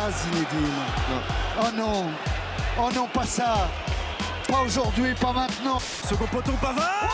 Ah, Zinedine. Non. Oh non. Oh non, pas ça. Pas aujourd'hui, pas maintenant. Second poteau, Pavard.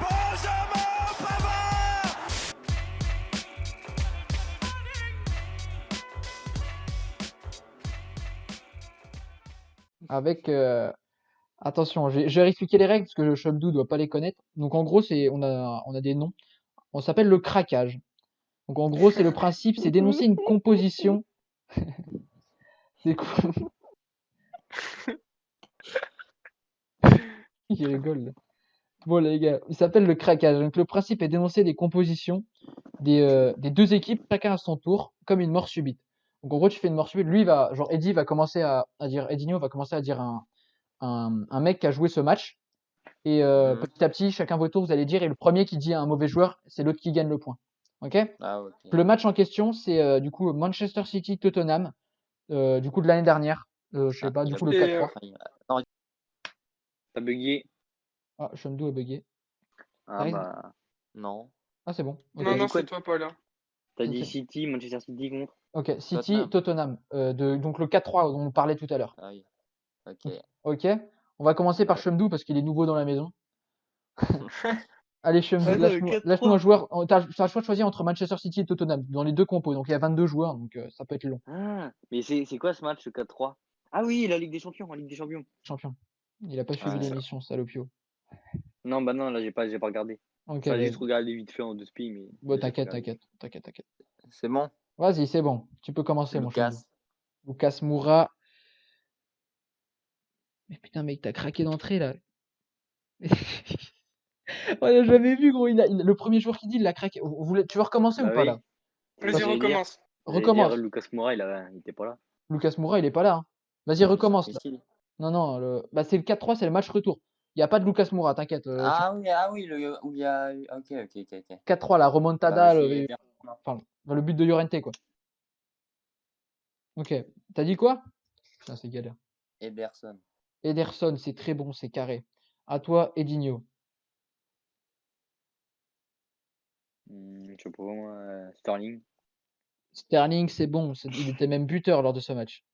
Benjamin Pavard. Avec attention, je vais expliquer les règles parce que le Chomdou doit pas les connaître. Donc en gros, on a des noms. On s'appelle le craquage. Donc en gros, c'est le principe, c'est d'énoncer une composition. C'est quoi? Il rigole là. Bon les gars, il s'appelle le craquage. Donc le principe est d'énoncer des compositions des deux équipes, chacun à son tour, comme une mort subite. Donc en gros, tu fais une mort subite. Lui va, genre Eddie va commencer à dire, Edinho va commencer à dire un mec qui a joué ce match. Et petit à petit, chacun votre tour, vous allez dire, et le premier qui dit un mauvais joueur, c'est l'autre qui gagne le point. Ok? Ah, ok. Le match en question, c'est du coup Manchester City Tottenham, du coup de l'année dernière. Je sais pas, du coup le 4-3. Attends, t'as bugué. Ah, Chomdou est bugué. Ah T'arrives? bah. Non. Ah, c'est bon. Ok. Non, non, quoi c'est toi, Paul. T'as Ok. dit City, Manchester City contre. Ok, City Tottenham, donc le 4-3 dont on parlait tout à l'heure. Ah oui. Ok. Ok, on va commencer par Ouais. Chomdou parce qu'il est nouveau dans la maison. Allez, Chomdou, Ah non, lâche-moi 4-3. un joueur. T'as le choix de choisir entre Manchester City et Tottenham dans les deux compos. Donc il y a 22 joueurs, donc ça peut être long. Ah, mais c'est quoi ce match, le 4-3? Ah oui, la Ligue des Champions, en Ligue des Champions. Champion. Il a pas suivi Ouais. l'émission, salopio. Non, bah non, là, j'ai pas regardé. Ok, Enfin, j'ai juste vas-y. regardé vite fait en deux spi, mais. Bon, là, j'ai pas t'inquiète. regardé. C'est bon. Vas-y, c'est bon. Tu peux commencer, mon Chomdou. Lucas. Lucas Moura. Mais putain, mec, t'as craqué d'entrée là. On l'a jamais vu, gros. Le premier joueur qui dit, il l'a craqué. Tu veux recommencer ou Bah pas oui. là? Vas-y, J'allais dire- recommence. J'allais dire Recommence. Lucas Moura, il était pas là. Lucas Moura, il est pas là. Hein. Vas-y, recommence là. Si. Non, bah, c'est le 4-3, c'est le match retour. Il n'y a pas de Lucas Moura, t'inquiète. Oui, où il y a. Ok. 4-3, la Bah, remontada, vas-y, enfin, le but de Llorente, quoi. Ok. T'as dit quoi? Putain, c'est galère. Ederson. Ederson, c'est très bon, c'est carré. À toi, Edinho. Je sais pas, moi, Sterling. Sterling, c'est bon. Il était même buteur lors de ce match.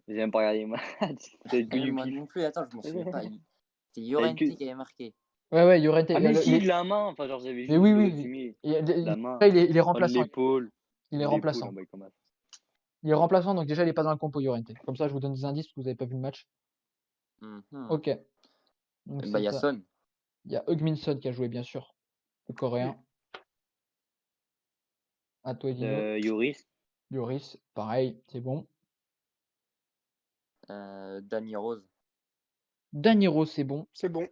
J'ai même pas regardé les matchs. C'est que du Moi pif. non plus, attends, je m'en souviens pas. C'est Llorente que- qui avait marqué. Ouais, Llorente. Ah, mais si, de la main. Enfin, genre, j'avais Mais juste oui, le oui. résumé. La main. il est De remplaçant. l'épaule. Il est remplaçant. Bah, comment... Il est remplaçant, donc déjà, il est pas dans le compo Llorente. Comme ça, je vous donne des indices parce que vous avez pas vu le match. Ok. Donc, Bah, il y a ça. Son. Il y a Heung-min Son qui a joué, bien sûr. Le coréen. À toi, Edinho. Yoris. Lloris, pareil, c'est bon. Danny Rose. Daniro, c'est bon. C'est bon.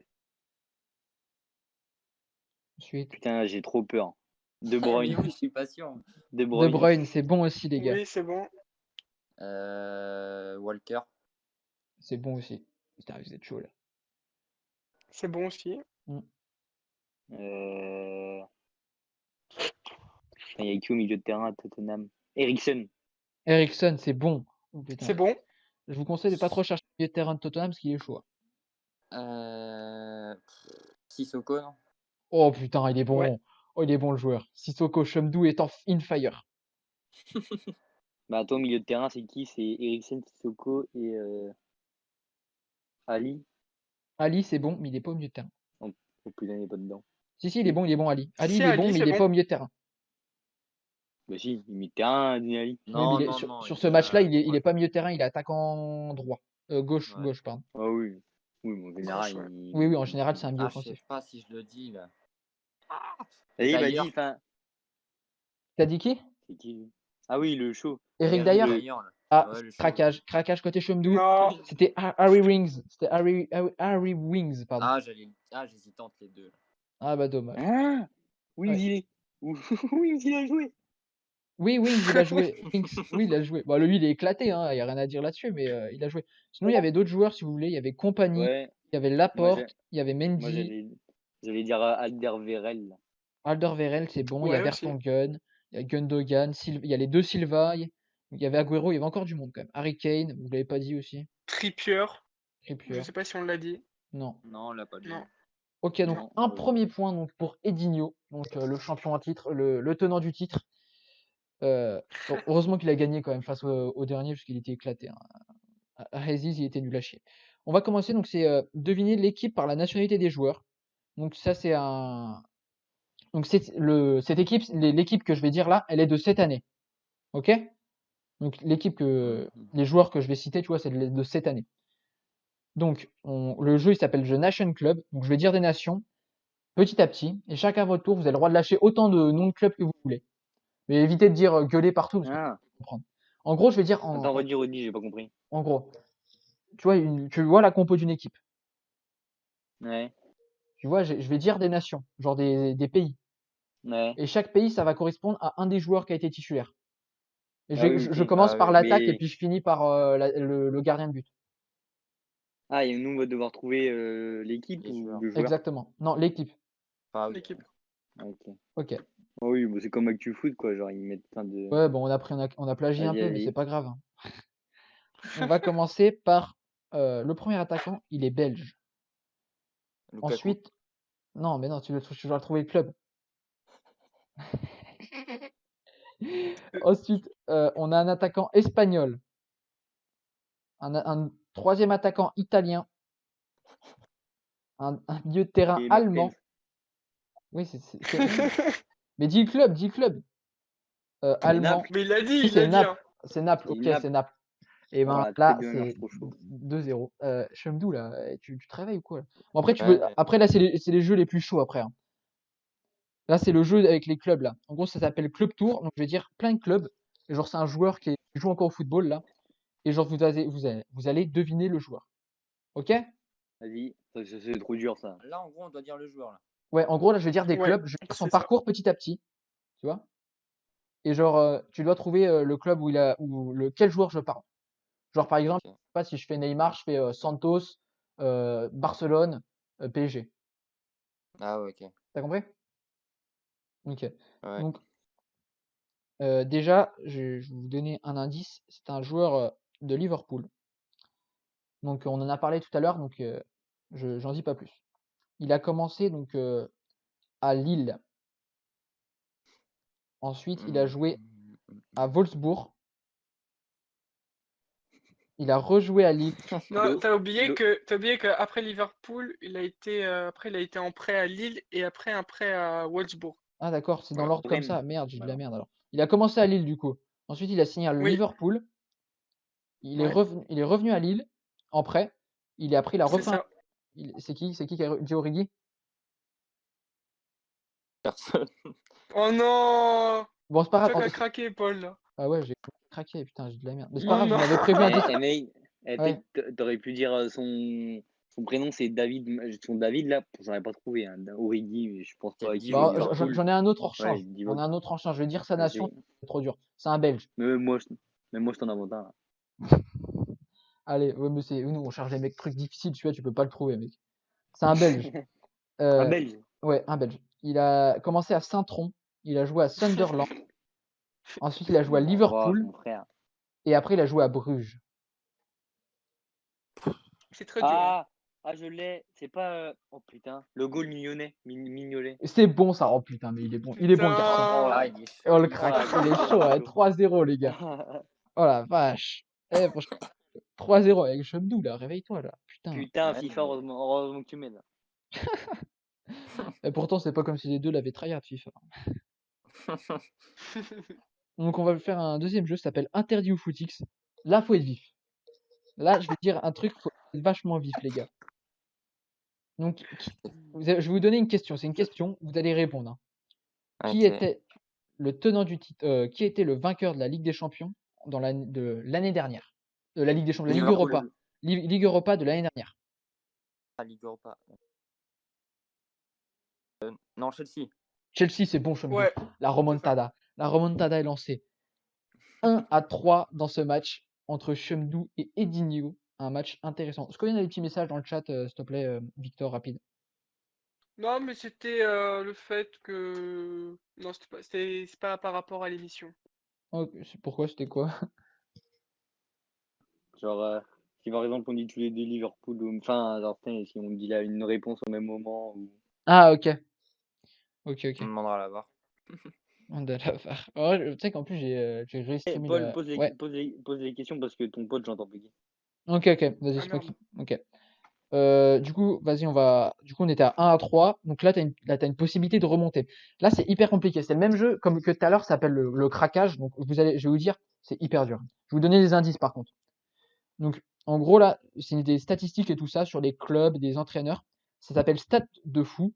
Ensuite, Putain, j'ai trop peur. De Mais Bruyne. oui, je suis patient. De De Bruyne. Bruyne, c'est bon aussi, les gars. Oui, c'est bon. Walker. C'est bon aussi. Putain, vous êtes chaud là. C'est bon aussi. Il y a qui au milieu de terrain à Tottenham? Eriksen. Eriksen, c'est bon. Oh, putain. C'est bon. Je vous conseille de pas trop chercher le milieu de terrain de Tottenham parce qu'il est chaud. Sissoko, non? Oh putain, il est bon. Ouais. Oh, il est bon le joueur. Sissoko Chomdou est in fire. Bah, toi, au milieu de terrain, c'est qui? C'est Eriksen, Sissoko et Ali. Ali, c'est bon, mais il est pas au milieu de terrain. Oh putain, il est pas dedans. Si, il est bon, Ali. Ali, Si, il est bon, Ali, mais c'est il est bon. pas au milieu de terrain. Bah si, milieu de terrain, Ali. Non, Oui, mais sur ce match-là, il est pas milieu de terrain, il est attaquant droit. Gauche, pardon. Ah oui. Oui, mais en général, Ouais. Oui, en général, c'est un milieu Ah, je sais offensif. pas si je le dis, là. Vas-y, D'ailleurs. vas-y, enfin. T'as dit qui? C'est qui lui? Ah oui, le show. Eric Dyer? Là. Ah, Ouais, le show. craquage côté Chomdou. Non. C'était Harry Wings. C'était Harry Wings, pardon. J'hésite entre les deux. Ah bah dommage. Hein? Wings, Ouais. il est. Wings, il a joué. Oui, Wings, il a joué. Oui, il a joué. Bon, lui, il est éclaté, hein. Il n'y a rien à dire là-dessus, mais il a joué. Sinon, il y avait d'autres joueurs, si vous voulez. Il y avait Compagnie, Ouais. il y avait Laporte, il y avait Moi, Mendy, j'allais dire Alderweireld. Alderweireld, c'est bon. Il y a Ouais, aussi. Vertonghen, il y a Gundogan, il y a les deux Silva, il y avait Agüero, il y avait encore du monde quand même. Harry Kane, vous l'avez pas dit aussi. Trippier. Trippier. Je sais pas si on l'a dit. Non. Non, on l'a pas dit. Non. Ok, donc Non, un ouais. premier point donc, pour Edinho, donc le champion à titre, le tenant du titre. Heureusement qu'il a gagné quand même face au dernier, parce qu'il était éclaté, hein. Aziz, il était nul à chier. On va commencer, donc c'est deviner l'équipe par la nationalité des joueurs. Donc ça, c'est un. Donc cette équipe, l'équipe que je vais dire là, elle est de cette année. Ok? Donc l'équipe les joueurs que je vais citer, tu vois, c'est de cette année. Donc le jeu, il s'appelle The Nation Club. Donc je vais dire des nations petit à petit, et chacun à votre tour, vous avez le droit de lâcher autant de noms de clubs que vous voulez. Mais évitez de dire gueuler partout parce que Ah, comprendre. En gros, je vais dire attends, redis, j'ai pas compris. en gros. Tu vois la compo d'une équipe. Ouais, Tu vois, je vais dire des nations, genre des pays. ouais. Et chaque pays, ça va correspondre à un des joueurs qui a été titulaire. Et Ah oui, je ok. commence Ah par oui. l'attaque et Mais puis je finis par le gardien de but. et nous on va devoir trouver l'équipe Les ou joueurs. le joueur. Exactement. Non, l'équipe. Ah oui. L'équipe. Ah, ok. Ok. Ah oui, bah, c'est comme ActuFoot quoi, genre ils mettent plein de. Ouais, bon, on a plagié un Vas-y, peu, mais c'est vas-y. pas grave, hein. On va commencer par le premier attaquant, il est belge. Lukaku. Ensuite, non, mais non, tu dois trouver le club. Ensuite, on a un attaquant espagnol, un troisième attaquant italien, un milieu de terrain Et allemand. Mertens. Oui, mais dis le club, dis le club. Allemand. Naples. Mais il l'a dit, Oui, il l'a c'est dit. Hein. Naples. C'est Naples, C'est ok, Naples. c'est Naples. Et ben Voilà, là, tête de ma mère, c'est trop chaud. 2-0. Chemdou, là, tu te réveilles ou quoi là? Bon, après, Ouais. après là, c'est les jeux les plus chauds après, hein. Là, c'est le jeu avec les clubs là. En gros, ça s'appelle Club Tour. Donc, je vais dire plein de clubs. Et genre, c'est un joueur qui joue encore au football là. Et genre, vous allez deviner le joueur. Ok? Vas-y, c'est trop dur ça. Là, en gros, on doit dire le joueur. Là. Ouais, en gros, là, je vais dire des Ouais, clubs. Je vais dire son c'est ça. parcours petit à petit. Tu vois? Et genre, tu dois trouver le club quel joueur je parle. Genre, par exemple, Ok. je sais pas si je fais Neymar, je fais Santos, Barcelone, PSG. Ah ouais, ok. T'as compris? Ok. Ouais. Donc, déjà, je vais vous donner un indice. C'est un joueur de Liverpool. Donc, on en a parlé tout à l'heure, donc j'en dis pas plus. Il a commencé donc à Lille. Ensuite, il a joué à Wolfsburg. Il a rejoué à Lille. Non, Le- t'as oublié le- qu'après Liverpool, il a été en prêt à Lille et après un prêt à Wolfsburg. Ah, d'accord, c'est dans Voilà. l'ordre comme Rennes. ça. Merde, j'ai de la Voilà. merde alors. Il a commencé à Lille du coup. Ensuite, il a signé à Oui, Liverpool. Il est ouais, revenu à Lille en prêt. Il a c'est refait ça. C'est qui a dit Origi? Personne. Oh non! Bon, c'est pas C'est toi qui grave. as craqué, Paul. Là. Ah ouais, j'ai craqué, putain, j'ai de la merde. Mais c'est Oh pas grave, je non! m'avais prévu un Eh, détail. mec, Ouais. peut-être t'aurais pu dire son prénom c'est David. Son David là, j'aurais pas trouvé. Hein. Origi, mais je pense C'est pas qu'il Di joue à Bon, Vock. Liverpool. j'en ai un autre hors Ouais, change. dis-moi. J'en ai un autre hors change. Je vais dire sa nation, Vas-y. c'est trop dur. C'est un Belge. Même moi, je t'en invente un. Là. Allez, ouais, mais nous, on cherche des mecs trucs difficiles, celui-là, tu peux pas le trouver, mec. C'est un Belge. Un Euh, Belge. ouais, un Belge. Il a commencé à Saint-Tron. Il a joué à Sunderland. Ensuite, il a joué à Bon, va, Liverpool. mon frère. Et après, il a joué à Bruges. C'est très dur. Hein. Je l'ai. C'est pas. Oh putain. Le goal mignonnet. Mignolet. Et c'est bon, ça. Oh putain, mais il est bon. Il est bon, le garçon. Oh Putain! Ah, là. il est chaud. Oh, le Oh crack. la Il est vache, chaud, ouais. chaud. 3-0, les gars. Oh la vache. Eh, franchement, 3-0 avec Chemdou, là. Réveille-toi, là. Putain. Putain, Ouais, FIFA, mais- heureusement que tu m'aides. Et pourtant, c'est pas comme si les deux l'avaient tryhard, FIFA. Donc, on va faire un deuxième jeu, ça s'appelle Interdit ou Footix. Là, faut être vif. Là, je vais dire un truc, faut être vachement vif, les gars. Donc, je vais vous donner une question. C'est une question, vous allez répondre, hein. Qui Ok. était le tenant du titre, qui était le vainqueur de la Ligue des Champions de l'année dernière? De la Ligue des Champions, la Ligue Liverpool. Europa. Ligue Europa de l'année dernière. Ah, Ligue Europa. Non, Chelsea. Chelsea, c'est bon, Chemdou. Ouais, La remontada. La remontada est lancée. 1-3 dans ce match entre Chemdou et Edinho. Un match intéressant. Est-ce qu'il y a des petits messages dans le chat, s'il te plaît, Victor, rapide? non, mais c'était le fait que. Non, c'est pas par rapport à l'émission. Oh, pourquoi? C'était quoi? Genre, si par exemple on dit tous les deux Liverpool, enfin, genre, si on dit là une réponse au même moment. Ou... Ah, ok. Ok, On ok. demandera à la barre. Mandalafar. Oh, tu sais qu'en plus, j'ai Eh, réestreamé Paul, la. pose les, Ouais. pose les questions parce que ton pote, j'entends bugger. Ok, ok. Vas-y, Ah c'est moi merde. qui. Ok. Du coup, vas-y, on va. Du coup, on était à 1 à 3. Donc là, t'as une possibilité de remonter. Là, c'est hyper compliqué. C'est le même jeu comme que tout à l'heure, ça s'appelle le craquage. Donc, je vais vous dire, c'est hyper dur. Je vais vous donner des indices par contre. Donc, en gros, là, c'est des statistiques et tout ça sur les clubs, des entraîneurs. Ça s'appelle Stat de fou.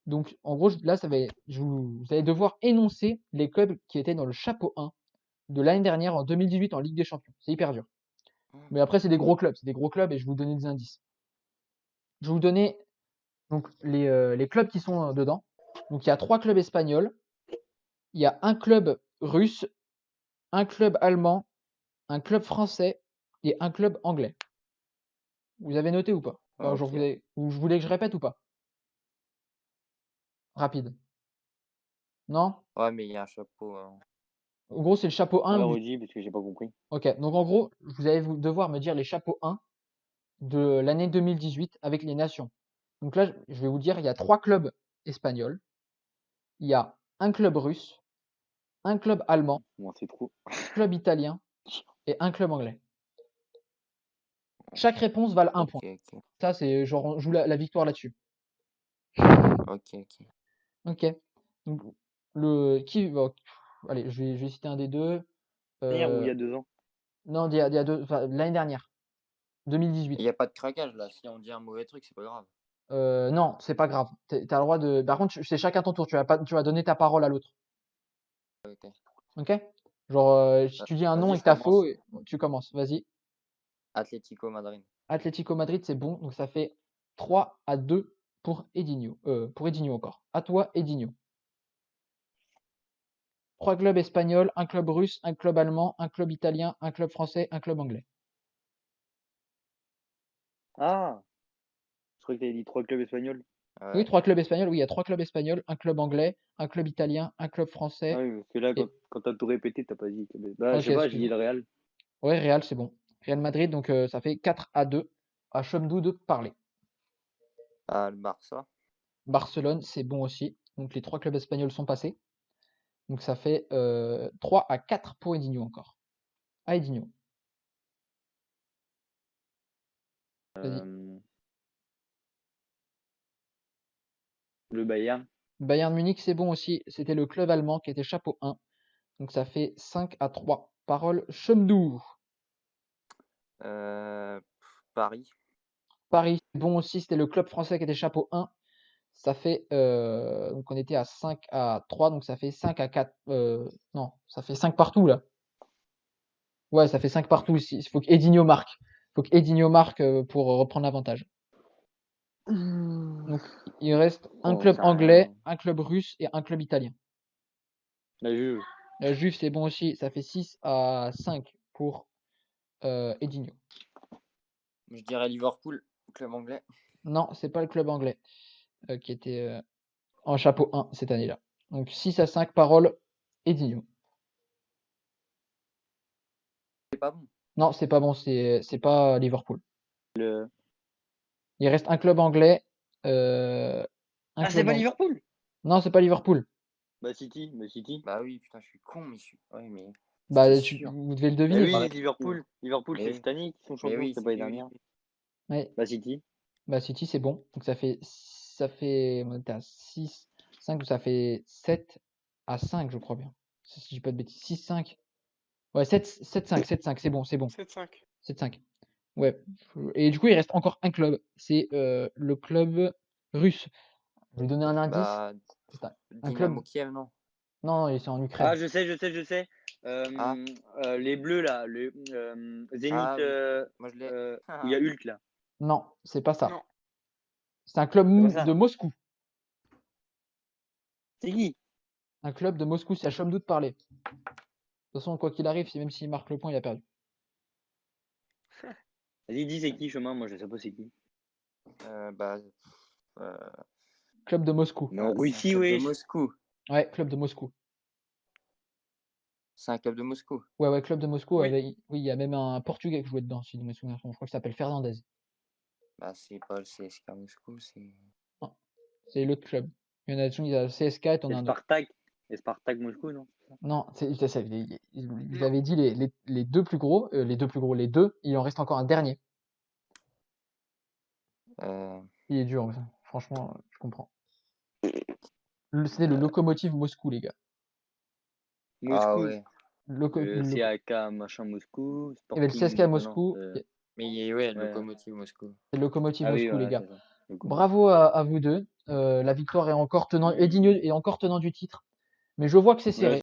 Donc, en gros, là, vous allez devoir énoncer les clubs qui étaient dans le chapeau 1 de l'année dernière en 2018 en Ligue des Champions. C'est hyper dur. Mais après, c'est des gros clubs. C'est des gros clubs et je vais vous donner des indices. Je vais vous donner donc les clubs qui sont dedans. Donc, il y a 3 clubs espagnols. Il y a un club russe, un club allemand, un club français et un club anglais. Vous avez noté ou pas? Enfin, genre, Ok. ou je voulais que je répète ou pas? Rapide. Non? Ouais, mais il y a un chapeau. En gros, c'est le chapeau 1. Ouais, redis parce que j'ai pas compris. Ok, donc en gros, vous allez devoir me dire les chapeaux 1 de l'année 2018 avec les nations. Donc là, je vais vous dire, il y a 3 clubs espagnols, il y a un club russe, un club allemand, Bon, c'est trop. un club italien et un club anglais. Chaque réponse vale un Ok, point. ok. Ça, c'est genre, on joue la victoire là-dessus. Ok, ok. Ok. Donc, allez, je vais citer un des deux. Hier ou il y Euh, a 2 ans? non, il y a deux, enfin, l'année dernière, Il 2018. n'y a pas de craquage là. Si on dit un mauvais truc, c'est pas grave. Non, c'est pas grave. T'as le droit de. Par contre, c'est chacun ton tour. Tu vas donner ta parole à l'autre. Ok. Ok? Genre, si tu dis un nom Vas-y, et que je t'as faux, commence. tu commences. Vas-y. Atlético Madrid. Atlético Madrid, c'est bon. Donc ça fait 3 à 2 pour Edinho. Pour Edinho encore. À toi, Edinho. 3 clubs espagnols, un club russe, un club allemand, un club italien, un club français, un club anglais. Ah, je croyais que t'avais dit 3 clubs espagnols. Oui, Ouais. 3 clubs espagnols. Oui, il y a 3 clubs espagnols, un club anglais, un club italien, un club Ah français. oui, parce que là, Et. quand t'as tout répété, t'as pas dit. Bah, je Ok, sais pas, j'ai dit excuse-moi. le Real. Ouais, Real, c'est bon. Real Madrid, donc ça fait 4 à 2. À Chomdou de parler. Ah, le Barça. Barcelone, c'est bon aussi. Donc les 3 clubs espagnols sont passés. Donc ça fait 3 à 4 pour Edinho encore. À Edinho. Vas-y. Euh, le Bayern. Bayern Munich, c'est bon aussi. C'était le club allemand qui était chapeau 1. Donc ça fait 5 à 3. Parole Chomdou. Paris. Paris, c'est bon aussi. C'était le club français qui était chapeau 1. Ça fait. Donc on était à 5 à 3. Donc ça fait 5 à 4. Non, ça fait 5 partout là. Ouais, ça fait 5 partout ici. Il faut qu'Edinho marque. Il faut qu'Edinho marque pour reprendre l'avantage. Donc, il reste un Oh, club c'est anglais, rien. un club russe et un club italien. La Juve. La Juve, c'est bon aussi. Ça fait 6 à 5 pour Edinho. Je dirais Liverpool, club anglais. Non, c'est pas le club anglais qui était en chapeau 1 cette année-là. Donc 6 à 5 paroles Edinho. C'est pas bon. Non, c'est pas bon, c'est pas Liverpool. Le... Il reste un club anglais. un Ah, c'est club pas ang- Liverpool? Non, c'est pas Liverpool. Bah, City. Bah, City. Bah oui, putain, je suis con, mais je suis. Ouais, mais. C'était Bah, sûr. vous devez le Bah deviner. oui, Ouais. Liverpool. Liverpool, c'est Mais, cette année qu'ils sont mais champions, oui, c'était c'est pas l'année oui, dernière. oui. Ouais. Bah, City. Bah, City, c'est bon. Donc on était à 6, 5, ça fait 7 à 5, je crois bien. Si je dis pas de bêtises. 6, 5. Ouais, 7, 7, 5, 7, 5, c'est bon, c'est bon. 7-5. 7, 5. Ouais. Et du coup, il reste encore un club. C'est le club russe. Je vais donner un indice. Bah, C'est un Dynamo club. Kiev, non. Non, c'est en Ukraine. Ah, je sais. Ah, Les Bleus, là. Le Zénith. ah oui. Moi, je l'ai. Où il y a Hulk, là. Non, c'est pas ça. Non. C'est un club C'est pas de ça. Moscou. C'est qui? Un club de Moscou, c'est à Chomdou de parler. De toute façon, quoi qu'il arrive, même s'il marque le point, il a perdu. Vas-y, dis c'est qui, chemin. Moi, je sais pas c'est qui. Bah. euh, Club de Moscou. Mais en c'est un Russie, club de wesh. Moscou. Ouais, club de Moscou. C'est un club de Moscou. Ouais, club de Moscou. Oui. Oui, il y a même un Portugais qui jouait dedans, si je me souviens. Je crois qu'il s'appelle Fernandez. Bah, c'est pas le CSKA Moscou, c'est. Non, c'est l'autre club. Il y en a le CSK et t'en C'est as le un autre. Spartak. Et Spartak Moscou, non? Non, c'est ça. Ils Non. avaient dit les deux plus gros, les deux. Il en reste encore un dernier. Euh, Il est dur, ça. Franchement, je comprends. C'était le Lokomotiv Moscou, les gars. Ah Moscou. ouais. Le CAK machin Moscou. Il y avait le Sporting, CSKA non, Moscou. Mais ouais, Ouais. Lokomotiv Moscou. C'est le Lokomotiv Ah oui, Moscou, les ouais, gars. c'est ça. Lokomotiv. Bravo à vous deux. La victoire est encore tenant. Edigneux est encore tenant du titre. Mais je vois que c'est serré.